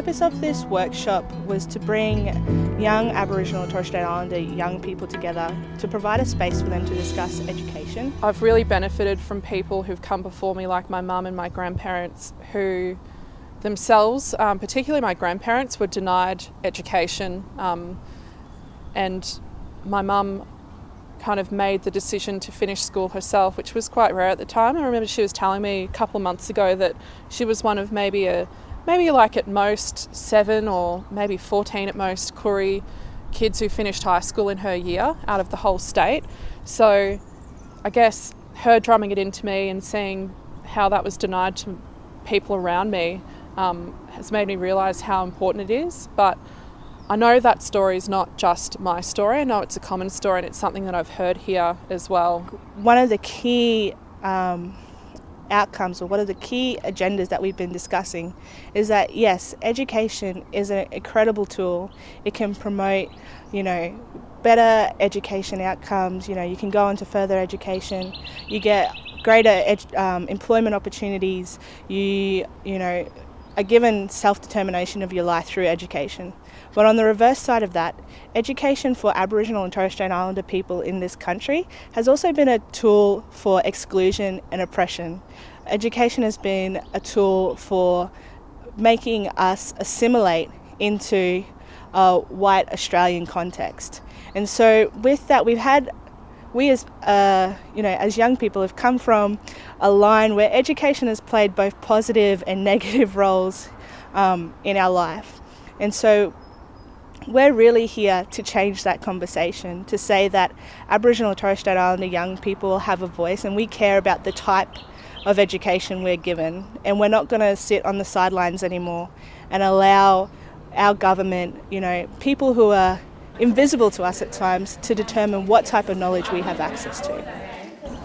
purpose of this workshop was to bring young Aboriginal and Torres Strait Islander young people together to provide a space for them to discuss education. I've really benefited from people who've come before me, like my mum and my grandparents, who themselves, particularly my grandparents, were denied education, and my mum kind of made the decision to finish school herself, which was quite rare at the time. I remember she was telling me a couple of months ago that she was one of maybe like at most 7 or maybe 14 at most Koori kids who finished high school in her year out of the whole state. So I guess her drumming it into me and seeing how that was denied to people around me has made me realise how important it is. But I know that story is not just my story. I know it's a common story and it's something that I've heard here as well. One of the key outcomes, or one of the key agendas that we've been discussing, is that yes, education is an incredible tool. It can promote, better education outcomes. You can go into further education. You get greater employment opportunities. You are given self-determination of your life through education. But on the reverse side of that, education for Aboriginal and Torres Strait Islander people in this country has also been a tool for exclusion and oppression. Education has been a tool for making us assimilate into a white Australian context. And so with that, we as young people have come from a line where education has played both positive and negative roles in our life. And so we're really here to change that conversation, to say that Aboriginal and Torres Strait Islander young people have a voice and we care about the type of education we're given, and we're not going to sit on the sidelines anymore and allow our government, people who are invisible to us at times, to determine what type of knowledge we have access to.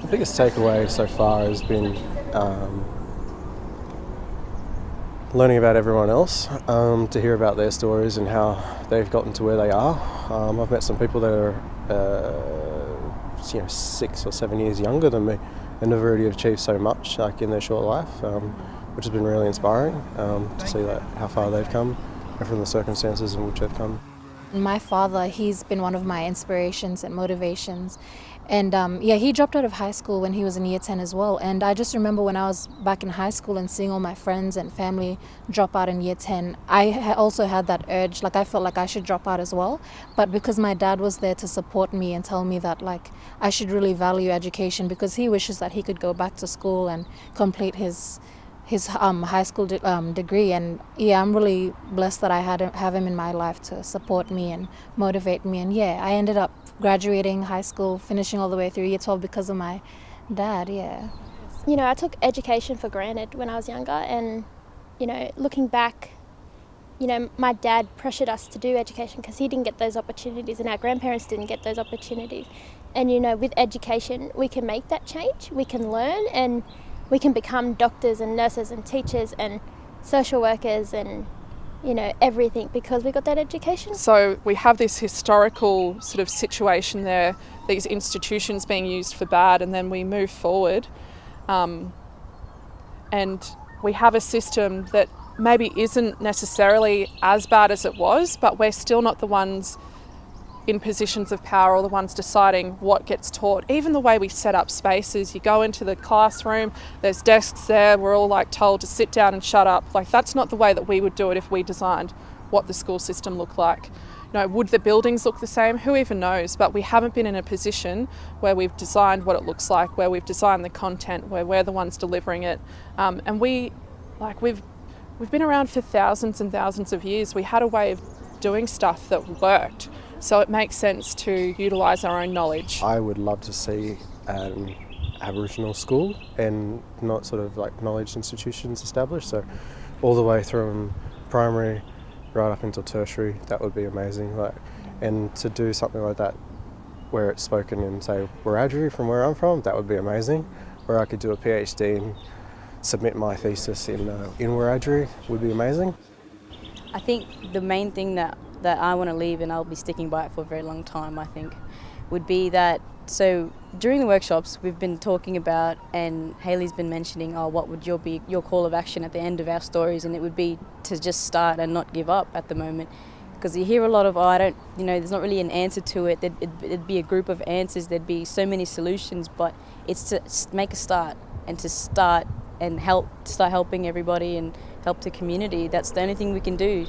The biggest takeaway so far has been learning about everyone else, to hear about their stories and how they've gotten to where they are. I've met some people that are 6 or 7 years younger than me and have already achieved so much in their short life, which has been really inspiring to see how far they've come and from the circumstances in which they've come. My father, he's been one of my inspirations and motivations. And he dropped out of high school when he was in year 10 as well. And I just remember when I was back in high school and seeing all my friends and family drop out in year 10, I also had that urge, I felt like I should drop out as well. But because my dad was there to support me and tell me that I should really value education, because he wishes that he could go back to school and complete his high school degree. And I'm really blessed that I have him in my life to support me and motivate me. And I ended up graduating high school, finishing all the way through year 12 because of my dad. I took education for granted when I was younger, and looking back, my dad pressured us to do education because he didn't get those opportunities and our grandparents didn't get those opportunities. And with education we can make that change, we can learn, and we can become doctors and nurses and teachers and social workers and everything because we got that education. So we have this historical sort of situation there, these institutions being used for bad, and then we move forward and we have a system that maybe isn't necessarily as bad as it was, but we're still not the ones in positions of power or the ones deciding what gets taught. Even the way we set up spaces, you go into the classroom, there's desks there, we're all told to sit down and shut up. That's not the way that we would do it if we designed what the school system looked like. Would the buildings look the same? Who even knows? But we haven't been in a position where we've designed what it looks like, where we've designed the content, where we're the ones delivering it. And we've been around for thousands and thousands of years. We had a way of doing stuff that worked. So it makes sense to utilise our own knowledge. I would love to see an Aboriginal school and not sort of knowledge institutions established. So all the way from primary right up until tertiary, that would be amazing. And to do something like that where it's spoken in, say, Wiradjuri from where I'm from, that would be amazing. Where I could do a PhD and submit my thesis in Wiradjuri would be amazing. I think the main thing that I want to leave, and I'll be sticking by it for a very long time, I think, would be that So during the workshops, we've been talking about, and Hayley's been mentioning, what would your call of action at the end of our stories, and it would be to just start and not give up at the moment. Because you hear a lot of, there's not really an answer to it. It'd be a group of answers. There'd be so many solutions, but it's to make a start and to start and start helping everybody and help the community. That's the only thing we can do.